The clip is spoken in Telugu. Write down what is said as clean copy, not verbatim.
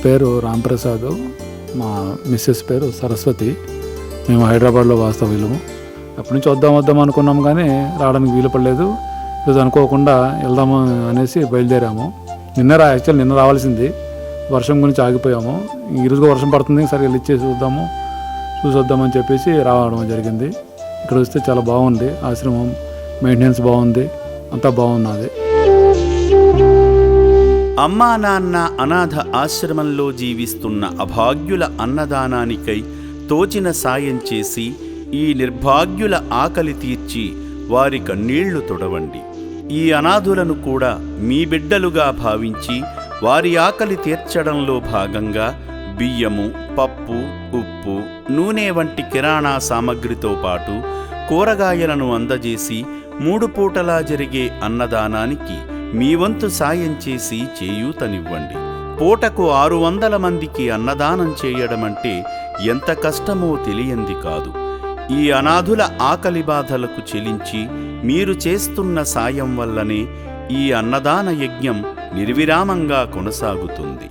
పేరు రాంప్రసాద్, మా మిస్సెస్ పేరు సరస్వతి. మేము హైదరాబాద్లో వాస్తవ్యులము. అప్పటి నుంచి వద్దాం అనుకున్నాం కానీ రావడానికి వీలు పడలేదు. ఈరోజు అనుకోకుండా వెళ్దాము అనేసి బయలుదేరాము. నిన్న రావాల్సింది, వర్షం గురించి ఆగిపోయాము. ఈరోజు వర్షం పడుతుంది, సరే వెళ్ళి చూసొద్దామని చెప్పేసి రావడం జరిగింది. ఇక్కడ వస్తే చాలా బాగుంది, ఆశ్రమం మెయింటెనెన్స్ బాగుంది, అంతా బాగున్నది. అమ్మా నాన్న అనాథ ఆశ్రమంలో జీవిస్తున్న అభాగ్యుల అన్నదానానికై తోచిన సాయం చేసి ఈ నిర్భాగ్యుల ఆకలి తీర్చి వారి కన్నీళ్లు తొడవండి. ఈ అనాథులను కూడా మీ బిడ్డలుగా భావించి వారి ఆకలి తీర్చడంలో భాగంగా బియ్యము, పప్పు, ఉప్పు, నూనె వంటి కిరాణా సామగ్రితో పాటు కూరగాయలను అందజేసి 3 పూటలా జరిగే అన్నదానానికి మీ వంతు సాయం చేసి చేయూతనివ్వండి. పూటకు 600 మందికి అన్నదానం చేయడమంటే ఎంత కష్టమో తెలియంది కాదు. ఈ అనాథుల ఆకలి బాధలకు చెలించి మీరు చేస్తున్న సాయం వల్లనే ఈ అన్నదాన యజ్ఞం నిర్విరామంగా కొనసాగుతుంది.